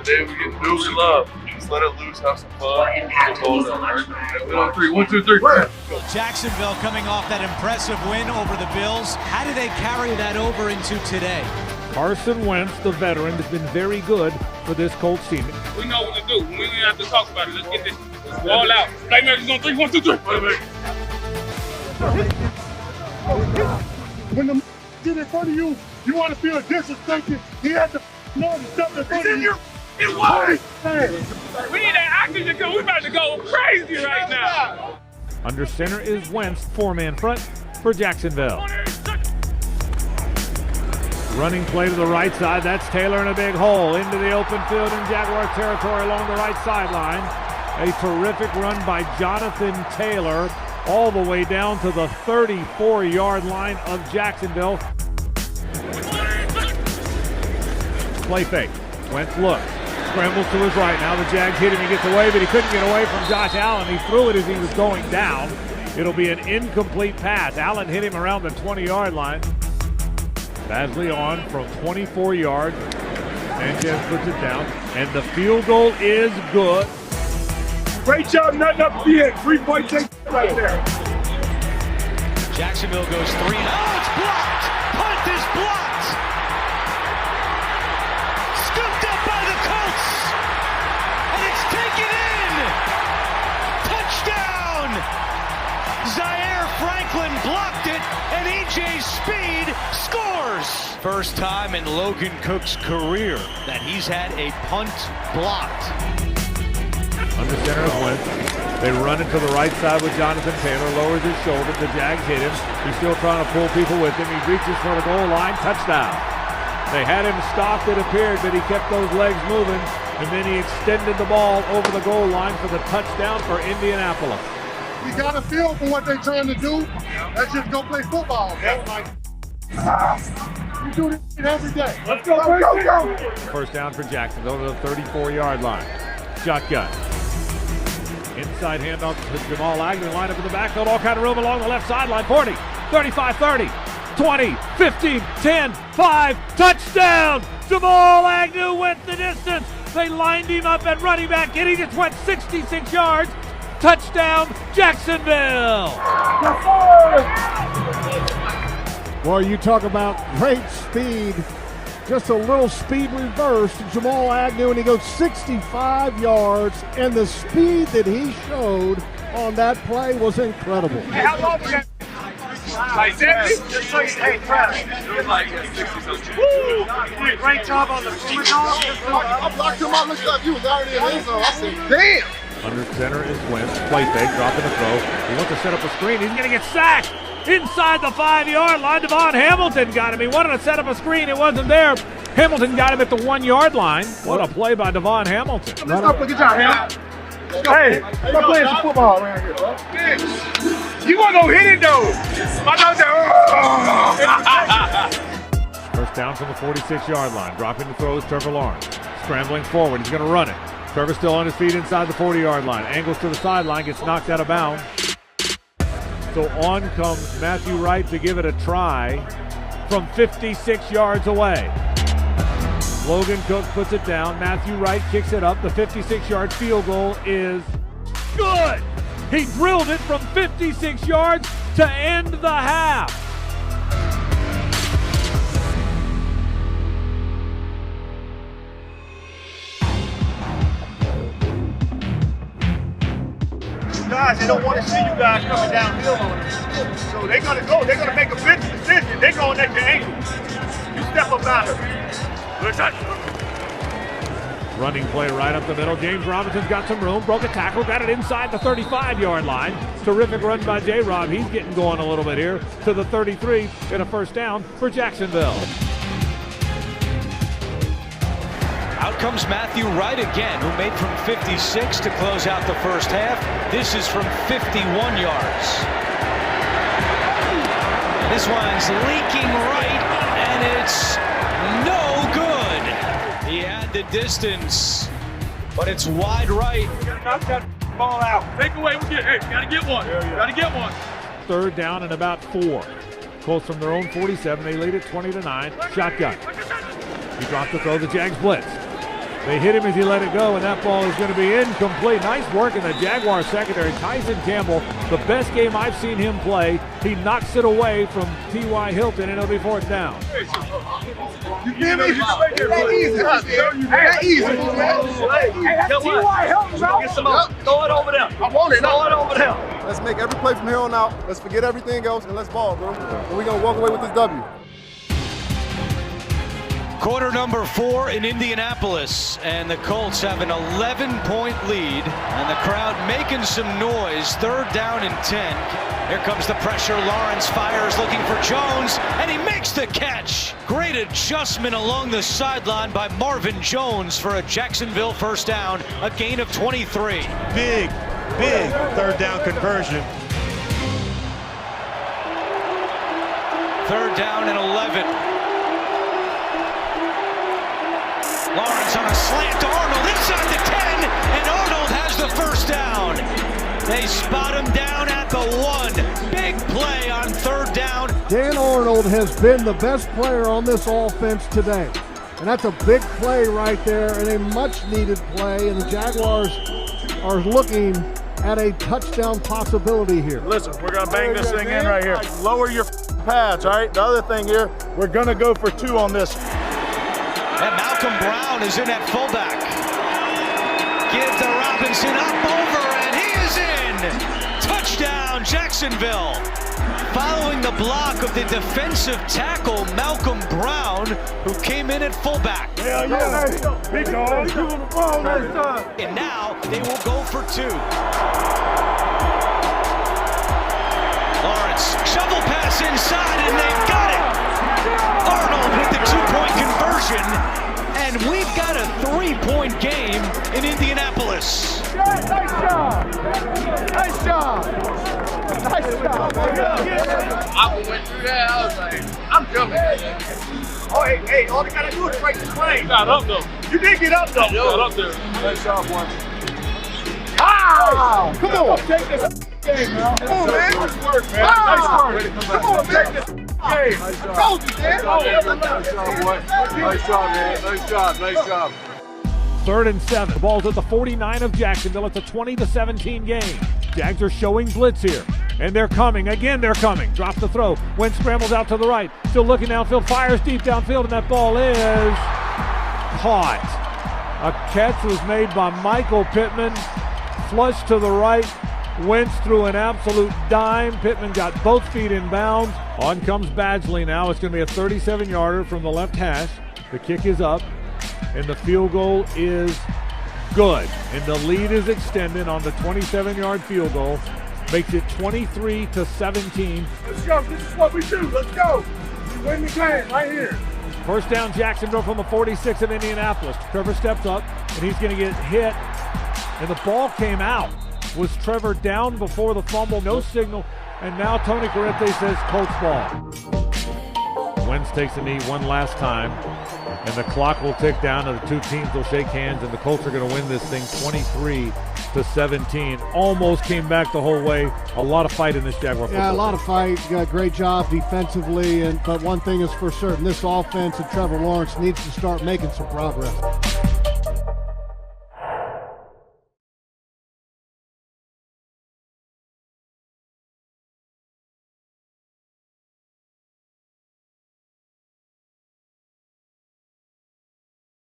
day we get to do what we love. Just let it loose, have some fun. On 3, 1, 2, 3. Jacksonville coming off that impressive win over the Bills. How do they carry that over into today? Carson Wentz, the veteran, has been very good for this Colts team. We know what to do. We don't have to talk about it. Let's get this ball out. Playmakers on 3, 1, 2, 3. When the get in front of you, you want to feel disrespected. He had to know the stuff in front of you. It was. We need that oxygen because we're about to go crazy right now. Under center is Wentz, 4-man front for Jacksonville. Running play to the right side, that's Taylor in a big hole into the open field in Jaguar territory along the right sideline. A terrific run by Jonathan Taylor all the way down to the 34-yard line of Jacksonville. Play fake. Wentz looks. Scrambles to his right. Now the Jags hit him. He gets away, but he couldn't get away from Josh Allen. He threw it as he was going down. It'll be an incomplete pass. Allen hit him around the 20-yard line. Basley on from 24 yards. Sanchez puts it down. And the field goal is good. Great job, nothing up the end. 3-point take right there. Jacksonville goes 3. Oh, it's blocked! Punt is blocked! Scooped up by the Colts! And it's taken in! Touchdown! Zaire Franklin blocked it, and E.J. Speed scores! First time in Logan Cook's career that he's had a punt blocked. Under center is Wentz. They run it to the right side with Jonathan Taylor. Lowers his shoulder. The Jags hit him. He's still trying to pull people with him. He reaches for the goal line. Touchdown. They had him stopped, it appeared, but he kept those legs moving. And then he extended the ball over the goal line for the touchdown for Indianapolis. We got a feel for what they're trying to do. Let's just go play football. You do this every day. Let's go, go. First down for Jacksonville to the 34-yard line. Shotgun. Inside handoff to Jamal Agnew. Line up in the backfield. All kind of room along the left sideline. 40, 35, 30, 20, 15, 10, 5. Touchdown! Jamal Agnew went the distance. They lined him up at running back, and he just went 66 yards. Touchdown, Jacksonville! Well, you talk about great speed. Just a little speed reverse to Jamal Agnew, and he goes 65 yards, and the speed that he showed on that play was incredible. Hey, how long was that? Like 70? Just so you hey, Travis. It was like 60-something. Woo! You did a great job on the forward dog. I blocked him out, looked up, you was already in the end zone. I said, damn! Under center is Wentz. Play fake, dropping the throw. He wants to set up a screen. He's going to get sacked. Inside the 5-yard line, Devon Hamilton got him. He wanted to set up a screen. It wasn't there. Hamilton got him at the 1-yard line. What a play by Devon Hamilton. Let's go. Good job, Ham. Hey, stop playing some football around here, bro. You want to go hit it, though. First down from the 46-yard line. Dropping the throw is Trevor Lawrence. Scrambling forward. He's going to run it. Trevor still on his feet inside the 40-yard line. Angles to the sideline. Gets knocked out of bounds. So on comes Matthew Wright to give it a try from 56 yards away. Logan Cook puts it down. Matthew Wright kicks it up. The 56-yard field goal is good. He drilled it from 56 yards to end the half. Guys, they don't want to see you guys coming downhill on it. So they're going to go. They're going to make a big decision. They're going at the angle. You step up out of it. Running play right up the middle. James Robinson's got some room. Broke a tackle. Got it inside the 35-yard line. Terrific run by J-Rob. He's getting going a little bit here to the 33 and a first down for Jacksonville. Out comes Matthew Wright again, who made from 56 to close out the first half. This is from 51 yards. This one's leaking right, and it's no good. He had the distance, but it's wide right. You got to knock that ball out. Take away. Gotta get one. Gotta get one. Third down and about 4. Colts from their own 47. They lead it 20-9. Shotgun. He dropped the throw. The Jags blitz. They hit him as he let it go, and that ball is going to be incomplete. Nice work in the Jaguars secondary. Tyson Campbell, the best game I've seen him play. He knocks it away from T.Y. Hilton, and it'll be 4th down. You feel me? That easy. That easy, man. Hey, that's T.Y. Hilton, bro. Get some more. Throw it over there. I want it. Throw it over there. Let's make every play from here on out. Let's forget everything else and let's ball, bro. And we're going to walk away with this W. Quarter number 4 in Indianapolis, and the Colts have an 11-point lead, and the crowd making some noise. 3rd down and 10. Here comes the pressure. Lawrence fires, looking for Jones, and he makes the catch. Great adjustment along the sideline by Marvin Jones for a Jacksonville 1st down, a gain of 23. Big 3rd down conversion. 3rd down and 11. Lawrence on a slant to Arnold inside the 10, and Arnold has the 1st down. They spot him down at the 1. Big play on 3rd down. Dan Arnold has been the best player on this offense today. And that's a big play right there and a much-needed play, and the Jaguars are looking at a touchdown possibility here. Listen, we're going to bang this thing in right here. Lower your pads, all right? The other thing here, we're going to go for 2 on this. And Malcolm Brown is in at fullback. Give to Robinson up over, and he is in. Touchdown, Jacksonville. Following the block of the defensive tackle, Malcolm Brown, who came in at fullback. Yeah. Big dog. Give him the ball next time. And now they will go for 2. Lawrence, shovel pass inside, and they've got it. Arnold with the 2-point conversion, and we've got a 3-point game in Indianapolis. Nice job. Nice job. Nice job. I went through that. I was like, I'm jumping. Oh, hey, all you got to do is break the play. You got up, though. You did get up, though. You got up there. Nice job, one. Wow! Come on, take this game, man. Come on, man. Nice work, man. Nice work. Come on, take this game. Told you, man. Nice job, boy. Nice job, man. Nice job. Nice job. 3rd and 7. The ball's at the 49 of Jacksonville. It's a 20-17 game. Jags are showing blitz here. And they're coming. Again, they're coming. Drop the throw. Wentz scrambles out to the right. Still looking downfield. Fires deep downfield. And that ball is caught. A catch was made by Michael Pittman. Flush to the right. Wentz threw an absolute dime. Pittman got both feet in bounds. On comes Badgley now. It's going to be a 37-yarder from the left hash. The kick is up. And the field goal is good. And the lead is extended on the 27-yard field goal. Makes it 23-17. Let's go. This is what we do. Let's go. We win the game right here. 1st down, Jacksonville from the 46 of Indianapolis. Trevor steps up, and he's going to get hit. And the ball came out. Was Trevor down before the fumble? No signal. And now Tony Corrente says Colts ball. Wentz takes a knee one last time. And the clock will tick down, and the 2 teams will shake hands, and the Colts are going to win this thing 23-17. Almost came back the whole way. A lot of fight in this Jaguar football. Yeah, a lot of fight. Great job defensively, but one thing is for certain, this offense and Trevor Lawrence needs to start making some progress.